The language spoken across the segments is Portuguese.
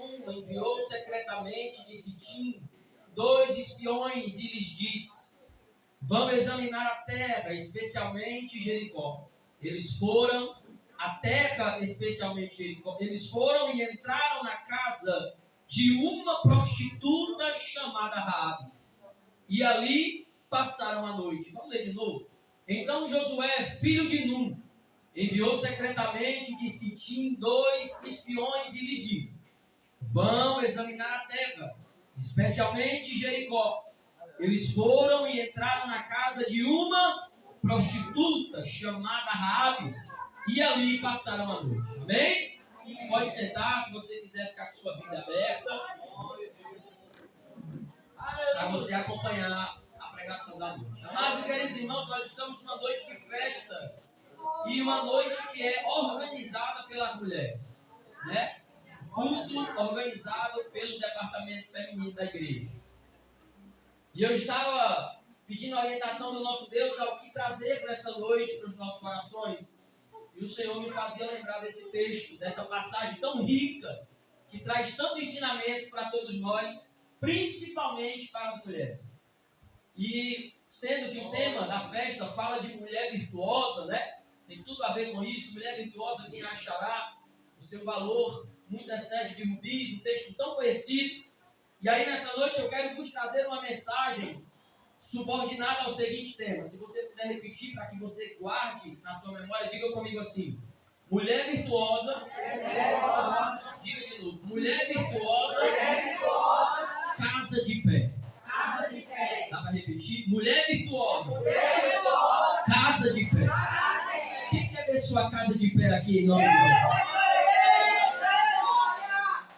1 enviou secretamente de Sitim 2 espiões e lhes disse: vão examinar a terra, especialmente Jericó. Eles foram à terra, especialmente Jericó. Eles foram e entraram na casa de uma prostituta chamada Raabe. E ali passaram a noite. Vamos ler de novo. Então Josué, filho de Num, enviou secretamente de Sitim 2 espiões e lhes disse: vão examinar a terra, especialmente Jericó. Eles foram e entraram na casa de uma prostituta chamada Raabe, e ali passaram a noite. Amém? Pode sentar, se você quiser ficar com sua Bíblia aberta, para você acompanhar a pregação da noite. Amados e queridos irmãos, nós estamos numa noite de festa, e uma noite que é organizada pelas mulheres, né? Culto organizado pelo departamento feminino da igreja. E eu estava pedindo a orientação do nosso Deus ao que trazer para essa noite, para os nossos corações. E o Senhor me fazia lembrar desse texto, dessa passagem tão rica, que traz tanto ensinamento para todos nós, principalmente para as mulheres. E sendo que o tema da festa fala de mulher virtuosa, né? Tem tudo a ver com isso. Mulher virtuosa, quem achará, o seu valor muito excede de rubis, um texto tão conhecido. E aí nessa noite eu quero vos trazer uma mensagem subordinada ao seguinte tema. Se você puder repetir para que você guarde na sua memória, diga comigo assim: mulher virtuosa, diga de novo, mulher virtuosa, casa de pé. Dá para repetir? Mulher virtuosa, casa de pé. Quem quer ver sua casa de pé aqui em nome de Deus?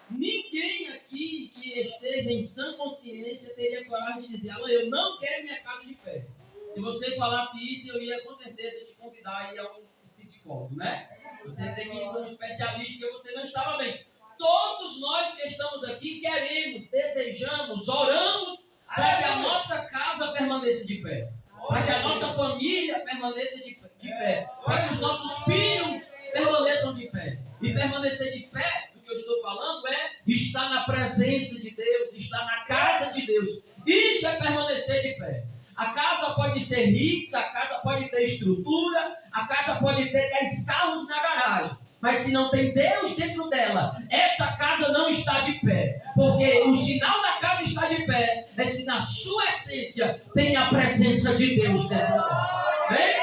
Ninguém aqui que esteja em sã consciência teria coragem de dizer: Alan, eu não quero minha casa de pé. Se você falasse isso, eu ia com certeza te convidar a ir a um psicólogo, né? Você tem que ir com um especialista, porque você não estava bem. Todos nós que estamos aqui queremos, desejamos, oramos para que a nossa casa permaneça de pé, para que a nossa família permaneça de pé, para que os nossos filhos permaneçam de pé. E permanecer de pé, do que eu estou falando, é estar na presença de Deus, estar na casa de Deus. Isso é permanecer de pé. A casa pode ser rica, a casa pode ter estrutura, a casa pode ter 10 carros na garagem, mas se não tem Deus dentro dela, essa casa não está de pé. Porque o sinal da casa estar de pé é se na sua essência tem a presença de Deus dentro dela. Bem?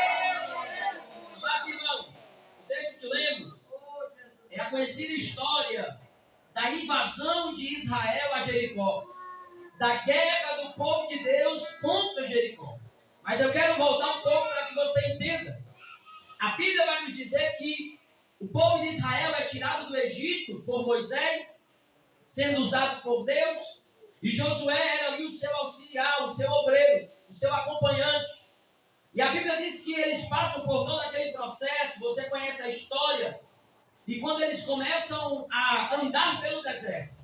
Mas irmãos, o texto que lemos é a conhecida história da invasão de Israel a Jericó, da guerra do povo de Deus contra Jericó. Mas eu quero voltar um pouco para que você entenda. A Bíblia vai nos dizer que o povo de Israel é tirado do Egito por Moisés, sendo usado por Deus, e Josué era ali o seu auxiliar, o seu obreiro, o seu acompanhante. E a Bíblia diz que eles passam por todo aquele processo, você conhece a história, e quando eles começam a andar pelo deserto,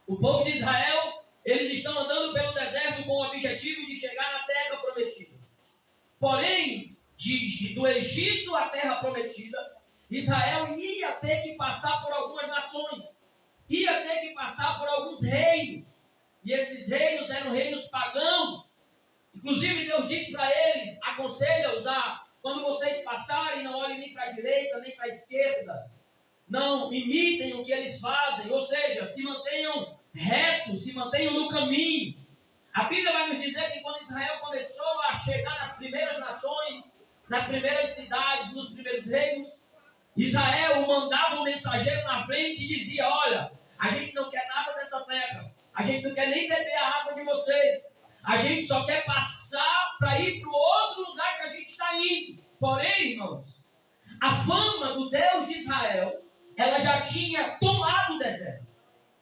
o povo de Israel, eles estão andando pelo deserto com o objetivo de chegar na terra prometida. Porém, do Egito à terra prometida, Israel ia ter que passar por algumas nações, ia ter que passar por alguns reinos, e esses reinos eram reinos pagãos. Inclusive Deus diz para eles, aconselha-os a, quando vocês passarem, não olhem nem para a direita, nem para a esquerda, não imitem o que eles fazem, ou seja, se mantenham retos, se mantenham no caminho. A Bíblia vai nos dizer que quando Israel começou a chegar nas primeiras nações, nas primeiras cidades, nos primeiros reinos, Israel mandava um mensageiro na frente e dizia: olha, a gente não quer nada dessa terra, a gente não quer nem beber a água de vocês, a gente só quer passar para ir para o outro lugar que a gente está indo. Porém, irmãos, a fama do Deus de Israel, ela já tinha tomado o deserto.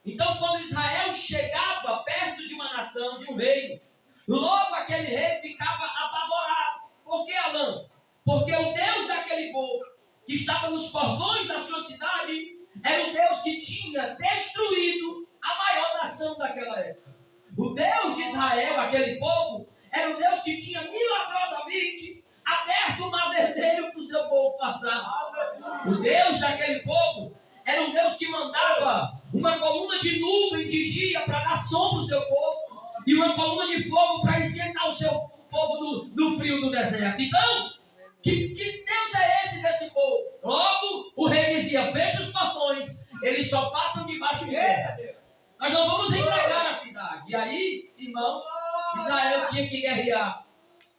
Então, quando Israel chegava perto de uma nação, de um reino, logo aquele rei ficava apavorado. Por que, Alan? Porque o Deus daquele povo, que estava nos portões da sua cidade, era o Deus que tinha destruído a maior nação daquela época. O Deus de Israel, aquele povo, era o Deus que tinha milagrosamente aberto o mar vermelho para o seu povo passar. O Deus daquele povo era um Deus que mandava uma coluna de nuvem de dia para dar sombra ao seu povo, e uma coluna de fogo para esquentar o seu povo do frio do deserto. Então, que Deus é esse desse povo? Logo, o rei dizia, fecha os portões, eles só passam debaixo de guerra. Nós não vamos entregar a cidade. E aí, irmãos, Israel tinha que guerrear.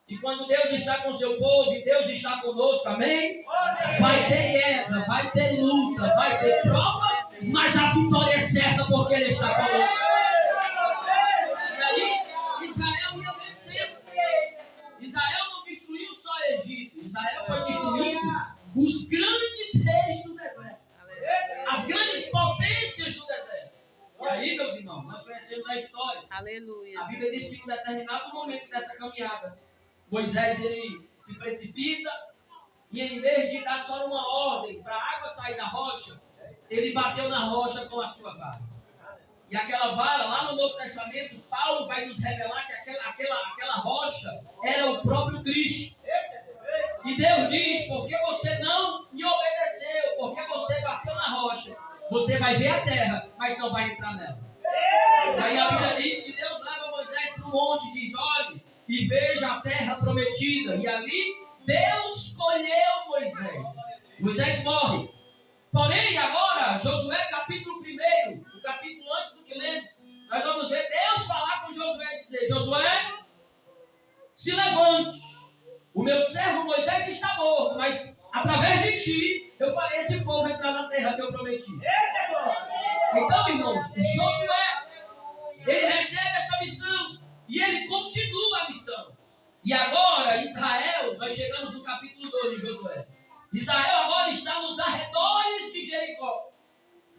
E quando Deus está com o seu povo e Deus está conosco, amém? Vai ter guerra, vai ter luta, vai ter prova, mas a vitória é certa porque Ele está conosco. E aí, Israel ia vencendo. Israel não destruiu só o Egito, Israel foi destruindo os grandes reis do deserto, as grandes potências do deserto. E aí, meus irmãos, nós conhecemos a história. Aleluia. A Bíblia diz que em um determinado momento dessa caminhada, Moisés ele se precipita e em vez de dar só uma ordem para a água sair da rocha, ele bateu na rocha com a sua vara. E aquela vara, lá no Novo Testamento, Paulo vai nos revelar que aquela rocha era o próprio Cristo. E Deus diz, porque você não me obedeceu, porque você bateu na rocha, você vai ver a terra, mas não vai entrar nela. E aí a Bíblia diz que Deus leva Moisés para um monte e diz, olhe, e veja a terra prometida. E ali Deus escolheu Moisés. Moisés morre. Porém, agora, Josué capítulo 1, o capítulo antes do que lemos, nós vamos ver Deus falar com Josué e dizer, Josué, se levante. O meu servo Moisés está morto, mas através de ti, eu farei esse povo entrar na terra que eu prometi. Então, irmãos, Josué, ele recebe essa missão e ele continua a missão. E agora, Israel, nós chegamos no capítulo 2 de Josué. Israel agora está nos arredores de Jericó.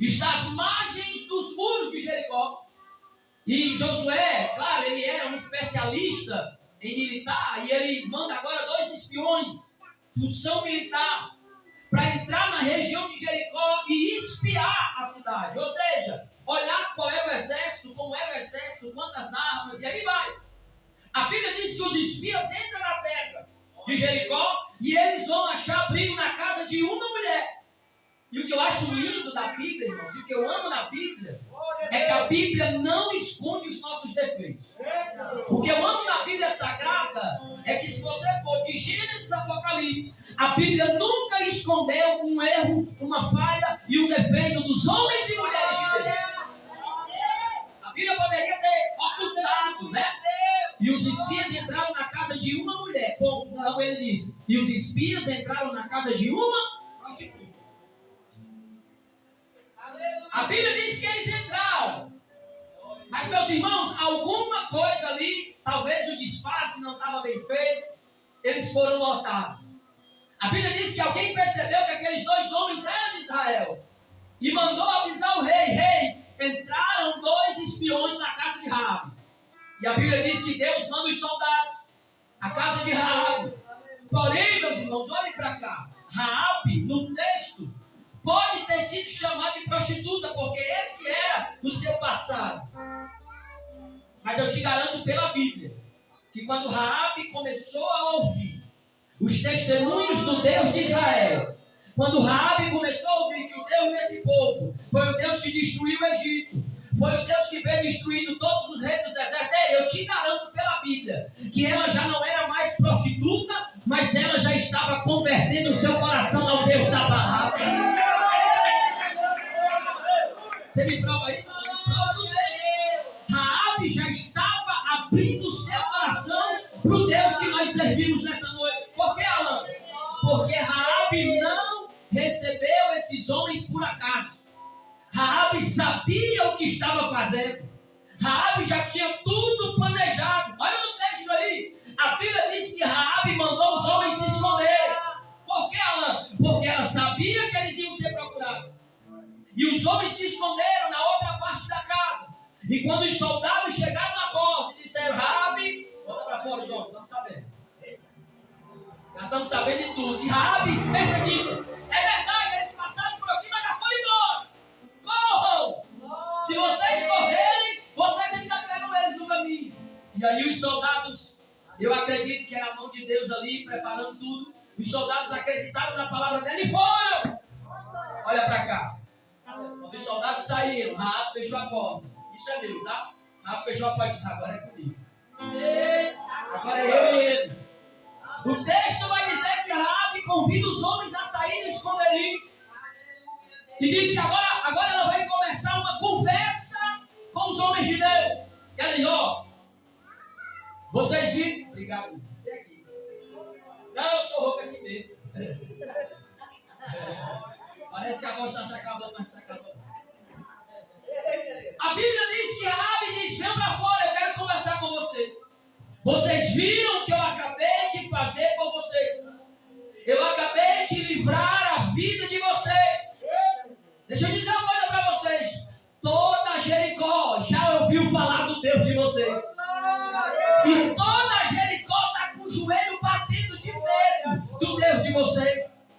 Está às margens dos muros de Jericó. E Josué, claro, ele era um especialista em militar e ele manda agora 2 espiões, função militar, para entrar na região de Jericó e espiar a cidade. Ou seja, olhar qual é o exército, como é o exército, quantas armas, e aí vai. A Bíblia diz que os espias entram na terra de Jericó e eles vão achar abrigo na casa de uma mulher. E o que eu acho lindo da Bíblia, irmãos, e o que eu amo na Bíblia, é que a Bíblia não esconde os nossos defeitos. O que eu amo na Bíblia Sagrada é que se você for de Gênesis a Apocalipse, a Bíblia nunca escondeu um erro, uma falha e um defeito dos homens e mulheres de Deus. A Bíblia poderia ter ocultado, né? E os espias entraram na casa de uma mulher. Bom, não, ele disse. E os espias entraram na casa de uma prostituta. A Bíblia diz que eles entraram. Mas, meus irmãos, alguma coisa ali, talvez o disfarce não estava bem feito, eles foram notados. A Bíblia diz que alguém percebeu que aqueles 2 homens eram de Israel e mandou avisar o rei: rei, entraram 2 espiões na casa de Raabe. E a Bíblia diz que Deus manda os soldados à casa de Raabe. Porém, meus irmãos, olhem para cá. Raabe, no texto, pode ter sido chamada de prostituta, porque esse era o seu passado. Mas eu te garanto pela Bíblia, que quando Raabe começou a ouvir os testemunhos do Deus de Israel, quando Raabe começou a ouvir que o Deus desse povo foi o Deus que destruiu o Egito, foi o Deus que veio destruindo todos os reis do deserto, eu te garanto pela Bíblia, que ela já não era mais prostituta, mas ela já estava convertendo o seu coração ao Deus da palavra. Você me prova isso? Eu me prova do Deus. Raabe já estava abrindo o seu coração para o Deus que nós servimos nessa noite. Por que, Alan? Porque Raabe não recebeu esses homens por acaso. Raabe sabia o que estava fazendo. Raabe já tinha tudo planejado. Olha no texto aí. A Bíblia diz que Raabe mandou os homens se esconderem. Por que, Alan? Porque ela sabia que eles iam ser procurados. E os homens se esconderam na outra parte da casa. E quando os soldados chegaram na porta e disseram: Raabe, bota para fora os homens, estamos sabendo. Já estamos sabendo de tudo. E Raabe esperta disse: é verdade, eles passaram por aqui, mas já foram embora. Corram! Se vocês correrem, vocês ainda pegam eles no caminho. E aí os soldados, eu acredito que era a mão de Deus ali, preparando tudo. Os soldados acreditaram na palavra dele e foram. Olha para cá. Quando os soldados saíram, fechou a porta. Isso é meu, tá? Rabi fechou a porta e disse, agora é comigo. Agora é eu mesmo. O texto vai dizer que Rabi convida os homens a sair do esconderijo. E disse, agora ela vai começar uma conversa com os homens de Deus. E ela diz, ó, vocês viram? Obrigado. Vem aqui. Não, eu sou rouco assim mesmo. Parece que a voz está se acabando, mas se acabando. A Bíblia diz que Rabi diz, vem para fora, eu quero conversar com vocês. Vocês viram o que eu acabei de fazer com vocês. Eu acabei de livrar a vida de vocês. Deixa eu dizer uma coisa para vocês. Toda Jericó já ouviu falar do Deus de vocês. E toda Jericó está com o joelho batendo de medo do Deus de vocês.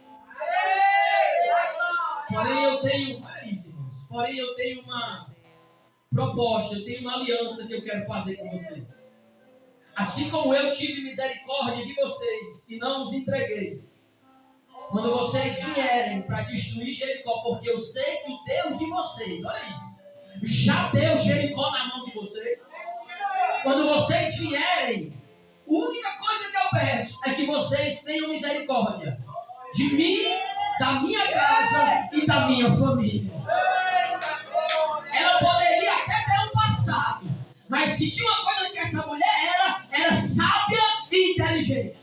Porém eu tenho, olha isso, irmãos. Porém eu tenho uma proposta, eu tenho uma aliança que eu quero fazer com vocês. Assim como eu tive misericórdia de vocês e não os entreguei. Quando vocês vierem para destruir Jericó, porque eu sei que o Deus de vocês, olha isso, já deu Jericó na mão de vocês. Quando vocês vierem, a única coisa que eu peço é que vocês tenham misericórdia de mim, da minha casa e da minha família. Ela poderia até ter um passado, mas se tinha uma coisa que essa mulher era sábia e inteligente.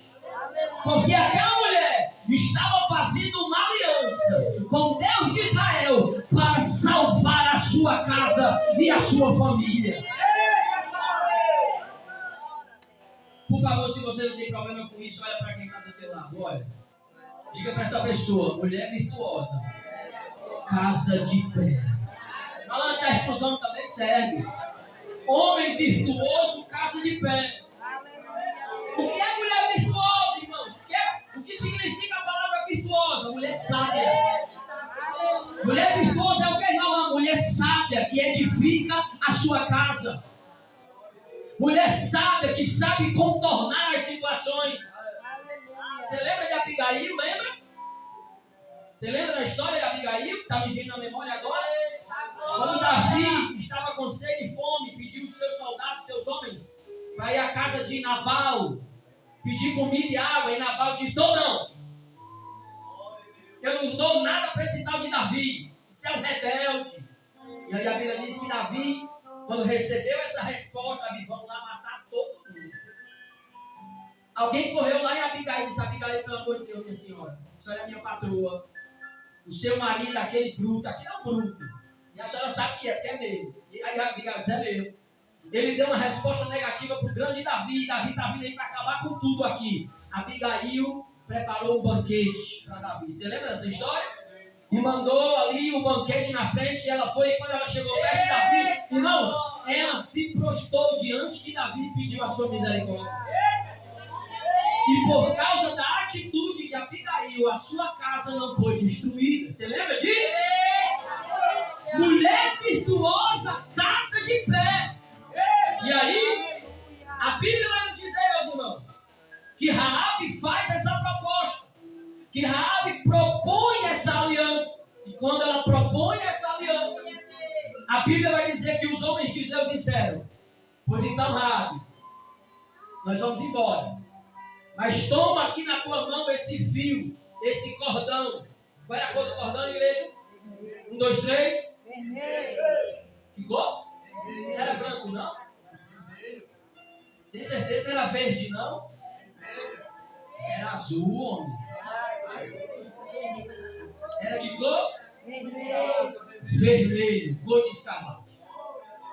Porque aquela mulher estava fazendo uma aliança com o Deus de Israel para salvar a sua casa e a sua família. Por favor, se você não tem problema com isso, olha para quem está do seu lado, olha. Diga para essa pessoa, mulher virtuosa, casa de pé. Falando serve para os homens também serve. Homem virtuoso, casa de pé. O que é mulher virtuosa, irmãos? O que significa a palavra virtuosa? Mulher sábia. Mulher virtuosa é o que, irmão? Mulher sábia que edifica a sua casa. Mulher sábia que sabe contornar as situações. Você lembra de Abigail, lembra? Você lembra da história de Abigail? Está me vindo na memória agora? Quando Davi estava com sede e fome, pediu os seus soldados, seus homens, para ir à casa de Nabal, pedir comida e água, e Nabal disse, não. Eu não dou nada para esse tal de Davi. Isso é um rebelde. E aí a Bíblia diz que Davi, quando recebeu essa resposta, Davi, vamos lá matar todo mundo. Alguém correu lá em Abigail e disse, Abigail, pelo amor de Deus, minha senhora, a senhora é minha patroa. O seu marido, aquele bruto, aquele é um bruto. E a senhora sabe que é, porque é meu. E aí a Abigail disse, é meu. Ele deu uma resposta negativa para o grande Davi. Davi está vindo aí para acabar com tudo aqui. Abigail preparou um banquete para Davi. Você lembra dessa história? E mandou ali o banquete na frente. E ela foi, e quando ela chegou perto de Davi, irmãos, ela se prostrou diante de Davi e pediu a sua misericórdia. E por causa da atitude de Abigail, a sua casa não foi destruída. Você lembra disso? Mulher virtuosa, casa de pé. E aí, a Bíblia vai nos dizer, meus irmãos, que Raabe faz essa proposta, que Raabe propõe essa aliança. E quando ela propõe essa aliança, a Bíblia vai dizer que os homens de Deus disseram, pois então, Raabe, nós vamos embora. Mas toma aqui na tua mão esse fio, esse cordão. Qual era a cor do cordão, igreja? 1, 2, 3. Que cor? Não era branco, não? Tem certeza que não era verde, não? Era azul, homem. Era de cor? Vermelho, cor de escarlate.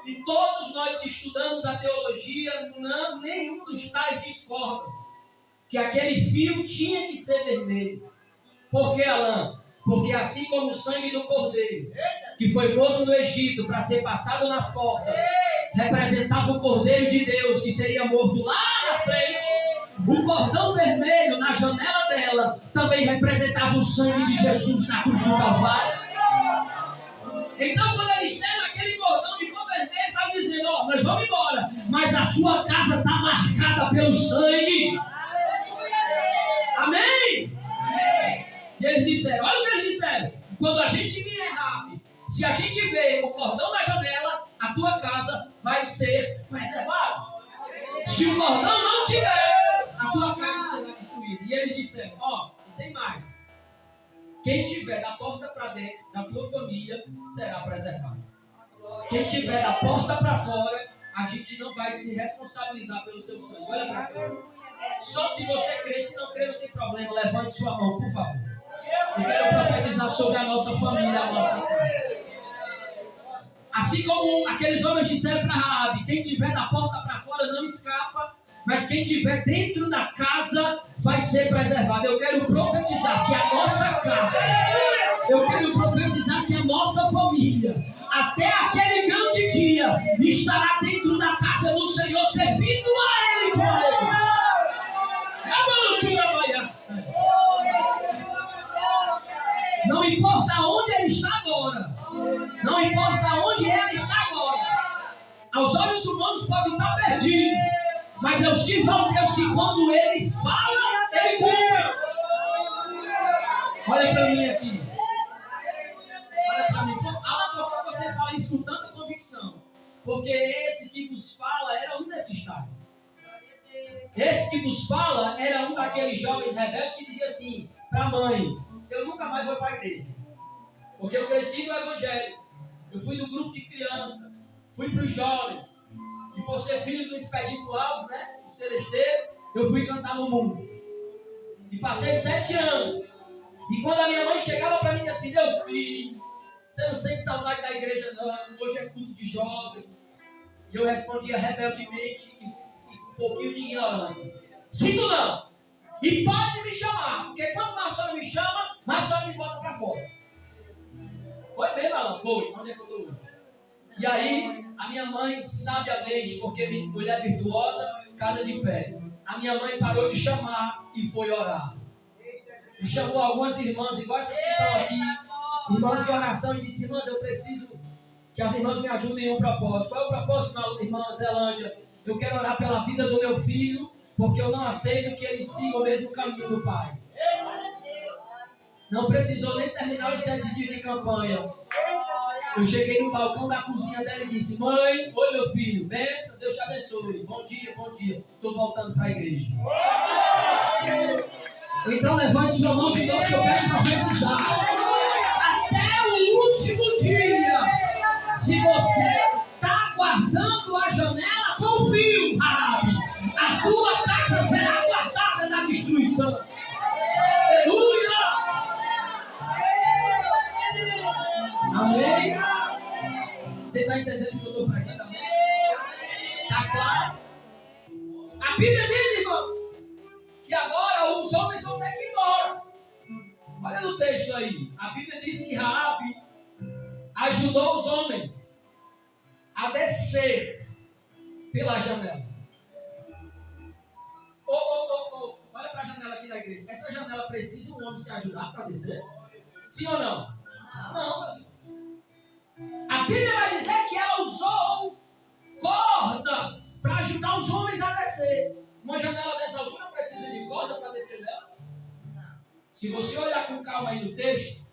E todos nós que estudamos a teologia, nenhum dos tais discorda que aquele fio tinha que ser vermelho. Por que, Alain? Porque assim como o sangue do cordeiro, que foi morto no Egito para ser passado nas portas, representava o cordeiro de Deus, que seria morto lá na frente, o cordão vermelho na janela dela também representava o sangue de Jesus na cruz do Calvário. Então, quando eles têm aquele cordão de cor vermelha, estava dizendo, ó, nós vamos embora, mas a sua casa está marcada pelo sangue. Amém? E eles disseram, olha o que eles disseram, quando a gente vier Raabe, Se a gente vê o cordão na janela, a tua casa vai ser preservada. Se o cordão não tiver, a tua casa será destruída. E eles disseram, e tem mais. Quem tiver da porta para dentro da tua família será preservado. Quem tiver da porta para fora, a gente não vai se responsabilizar pelo seu sangue. Olha para cá. Só se você crer, se não crer, não tem problema. Levante sua mão, por favor. Eu quero profetizar sobre a nossa família, a nossa casa. Assim como aqueles homens disseram para Raabe, quem tiver da porta para fora não escapa, mas quem tiver dentro da casa vai ser preservado. Eu quero profetizar que a nossa casa, eu quero profetizar que a nossa família, até aquele grande dia, estará dentro da casa do Senhor, servindo a Ele com Ele. Não importa onde Ele está agora, não importa onde Ele está agora, aos olhos humanos pode estar perdido, mas eu sirvo ao Deus que quando Ele fala, Ele cumpre. Olha para mim aqui. Olha para mim. Por que você fala isso com tanta convicção? Porque esse que vos fala era um desses tais. Esse que vos fala era um daqueles jovens rebeldes que dizia assim para a mãe, eu nunca mais vou para a igreja. Porque eu cresci no evangelho. Eu fui do grupo de criança. Fui para os jovens. E por ser filho do Expedito Alves, né? Do Celesteiro, eu fui cantar no mundo. E passei 7 anos. E quando a minha mãe chegava para mim e assim, meu filho, você não sente saudade da igreja não, hoje é culto de jovem. E eu respondia rebeldemente e com um pouquinho de ignorância. Sinto não. E pode me chamar, porque quando a senhora me chama, a senhora me bota para fora. Foi mesmo, Alan? Foi. Onde é que eu estou hoje? E aí, a minha mãe, sabiamente, porque mulher virtuosa, casa de fé, a minha mãe parou de chamar e foi orar. E chamou algumas irmãs, igual essas que estão aqui, irmãs de oração, e disse, irmãs, eu preciso que as irmãs me ajudem em um propósito. Qual é o propósito, irmã Zelândia? Eu quero orar pela vida do meu filho, porque eu não aceito que ele siga o mesmo caminho do pai. Não precisou nem terminar os 7 dias de campanha. Eu cheguei no balcão da cozinha dela e disse, mãe, oi meu filho, benção, Deus te abençoe. Bom dia, estou voltando para a igreja. Então levante sua mão de novo que eu quero profetizar. Até o último dia, se você está guardando a janela, confio, Raabe, a tua casa será guardada da destruição. Aleluia! Amém? Você está entendendo o que eu estou pregando? Amém? Está claro? A Bíblia diz, irmão, que agora os homens vão ter que ir embora. Olha no texto aí. A Bíblia diz que Raabe ajudou os homens a descer pela janela. Olha para a janela aqui da igreja. Essa janela precisa um homem se ajudar para descer? Sim ou não? Não, meu filho. A Bíblia vai dizer que ela usou cordas para ajudar os homens a descer. Uma janela dessa altura precisa de corda para descer dela? Se você olhar com calma aí no texto,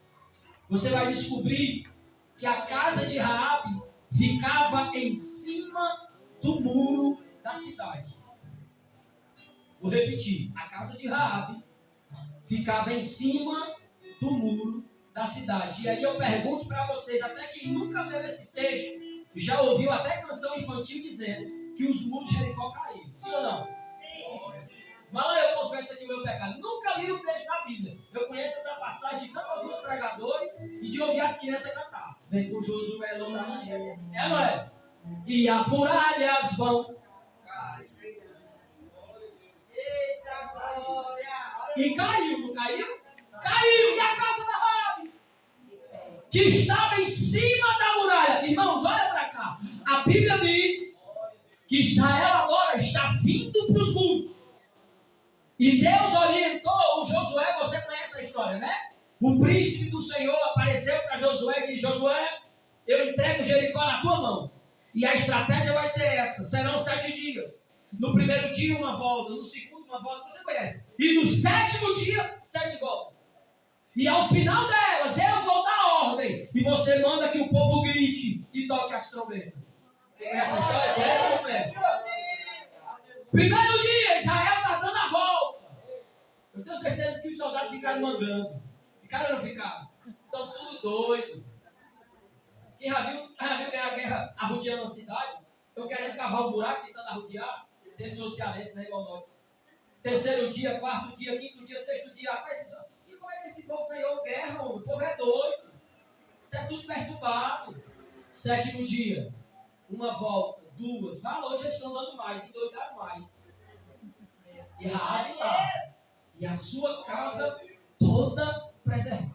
você vai descobrir que a casa de Raabe ficava em cima do muro da cidade. Vou repetir. A casa de Raabe ficava em cima do muro da cidade. E aí eu pergunto para vocês, até quem nunca leu esse texto, já ouviu até canção infantil dizendo que os muros de Jericó caíram. Sim ou não? Mas eu confesso aqui meu pecado. Nunca li o texto da Bíblia. Eu conheço essa passagem de tanto alguns pregadores e de ouvir as crianças cantar. Vem com Josué lá na manhã. É, não é? E as muralhas vão. E caiu, não caiu? Caiu. E a casa da Raabe, que estava em cima da muralha. Irmãos, olha para cá. A Bíblia diz que Israel agora está vindo para os muros. E Deus orientou o Josué, você conhece a história, né? O príncipe do Senhor apareceu para Josué e disse, Josué, eu entrego Jericó na tua mão. E a estratégia vai ser essa, serão 7 dias. No primeiro dia uma volta, no segundo uma volta, você conhece. E no 7º dia, 7 voltas. E ao final delas, eu vou dar ordem. E você manda que o povo grite e toque as trombetas. Tem essa história? Conhece ou não conhece? Primeiro dia, Israel está dando a volta. Eu tenho certeza que os soldados ficaram mandando. Ficaram ou não ficaram? Estão tudo doido. Quem já viu ganhar a guerra arrodeando a cidade? Estão querendo cavar um buraco, tentando arrodear. Ser socialista, né, igual nós. Terceiro dia, quarto dia, quinto dia, sexto dia. Rapaz, e como é que esse povo ganhou guerra, homem? O povo é doido. Isso é tudo perturbado. Sétimo dia. Uma volta, duas. Falou, já estão dando mais, endoidaram mais. E Raabe lá. E a sua casa toda preservada.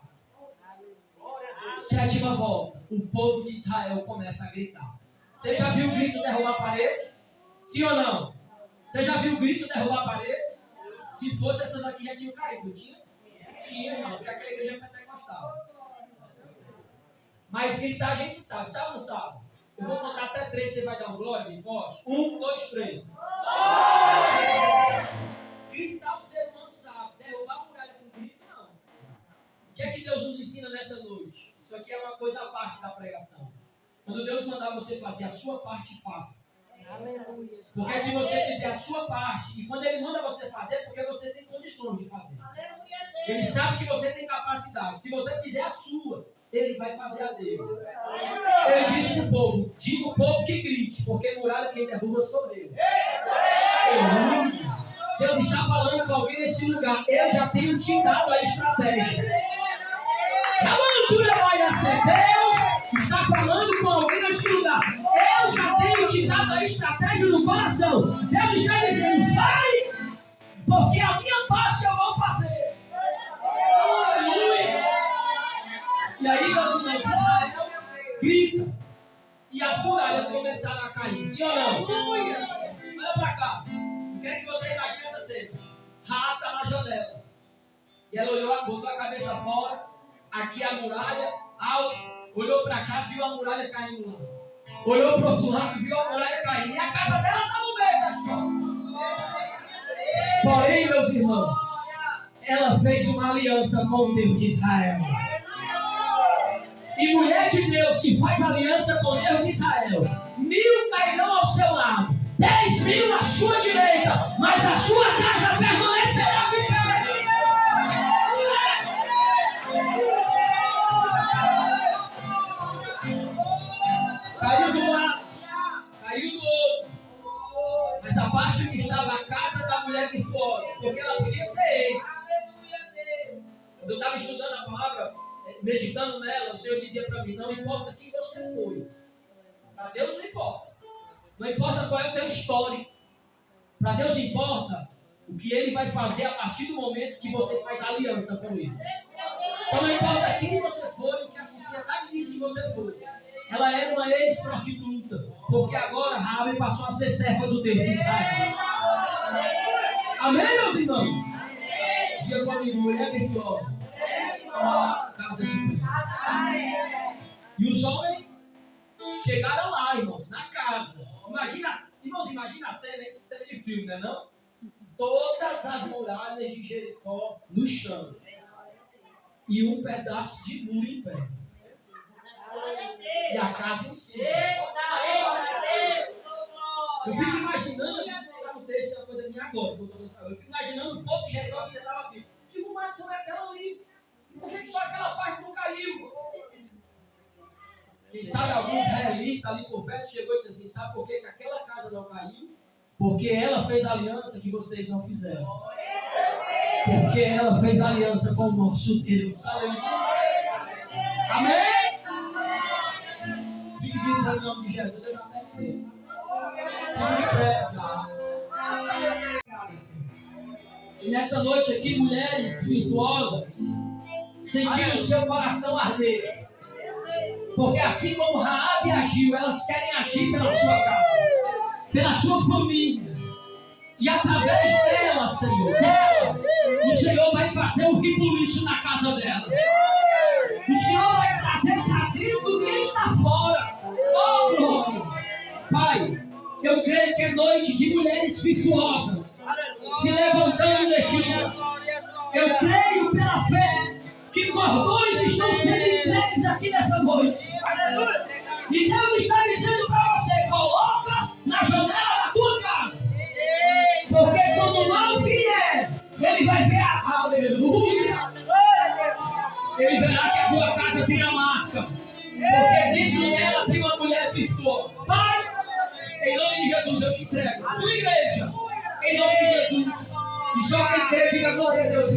Sétima volta. O povo de Israel começa a gritar. Você já viu o grito derrubar a parede? Sim ou não? Você já viu o grito derrubar a parede? Se fosse, essas aqui já tinham caído, não tinha? Tinha, não, porque aquela igreja é pentecostal. Mas gritar a gente sabe ou não sabe? Eu vou contar até 3, você vai dar um glória bem forte. 1, 2, 3. Gritar o ser humano sabe. Derrubar a muralha com grito, não. O que é que Deus nos ensina nessa noite? Isso aqui é uma coisa à parte da pregação. Quando Deus mandar você fazer a sua parte, faça. Porque se você fizer a sua parte, e quando Ele manda você fazer, é porque você tem condições de fazer. Ele sabe que você tem capacidade. Se você fizer a sua, Ele vai fazer a dele. Ele disse para o povo, diga o povo que grite, porque muralha quem derruba sou eu. Deus está falando com alguém nesse lugar. Eu já tenho te dado a estratégia. A altura vai ser. Deus está falando com alguém nesse lugar. Eu já tenho te dado a estratégia no coração. Deus está dizendo, faz, porque a minha parte eu vou fazer. Aleluia. E aí, meus irmãos, Israel grita. E as muralhas começaram a cair. Sim ou não? Olha pra cá. Eu quero que você imagine essa cena. Raabe está na janela. E ela olhou, botou a cabeça fora. Aqui a muralha, alto. Olhou pra cá, viu a muralha caindo lá. Olhou pro outro lado, viu a muralha caindo. E a casa dela está no meio da história. Porém, meus irmãos, ela fez uma aliança com o Deus de Israel. E mulher de Deus que faz aliança com o Deus de Israel, 1000 cairão ao seu lado, 10.000 à sua direita, mas a sua casa permanecerá de pé. Caiu do lado, caiu do outro, mas a parte que estava a casa da mulher virtuosa, porque ela podia ser ex. Quando eu estava estudando a palavra, meditando nela, o Senhor dizia para mim, não importa quem você foi, para Deus não importa. Não importa qual é o teu histórico. Para Deus importa o que Ele vai fazer a partir do momento que você faz aliança com Ele. Então não importa quem você foi, o que a sociedade disse que você foi. Ela era uma ex-prostituta, porque agora Raabe passou a ser serva do Deus de Israel. Amém, meus irmãos? Diga comigo, mulher virtuosa. Casa de pé. E os homens chegaram lá, irmãos, na casa. Imagina a cena de filme, não é não? Todas as muralhas de Jericó no chão. E um pedaço de muro em pé. E a casa em cima. Eu fico imaginando, isso não está no texto, é uma coisa minha agora. Eu fico imaginando o povo de Jericó que ainda estava vivo. Que rumação é aquela ali? Por que só aquela parte não caiu? Quem sabe algum israelita ali por perto chegou e disse assim, sabe por que aquela casa não caiu? Porque ela fez aliança que vocês não fizeram. Porque ela fez aliança com o nosso Deus. Amém? Fique de pé em nome de Jesus. Eu já perguntei. Fique de pé. E nessa noite aqui, mulheres virtuosas sentiram o seu coração arder. Porque assim como Raabe agiu, elas querem agir pela sua casa, pela sua família. E através dela, Senhor, o Senhor vai fazer um rebuliço na casa dela. O Senhor vai trazer para dentro quem está fora. Oh, glória! Pai, eu creio que é noite de mulheres virtuosas se levantando neste lugar. Eu creio pela fé que cordões estão sendo entregues aqui nessa noite. E Deus está dizendo para você: coloca na janela da tua casa. Porque quando o mal vier, ele vai ver a aleluia. Ele verá que a tua casa tem a marca. Porque dentro dela tem uma mulher virtuosa. Pai, em nome de Jesus eu te entrego. A tua igreja, em nome de Jesus. E só quem crê, diga glória a Deus.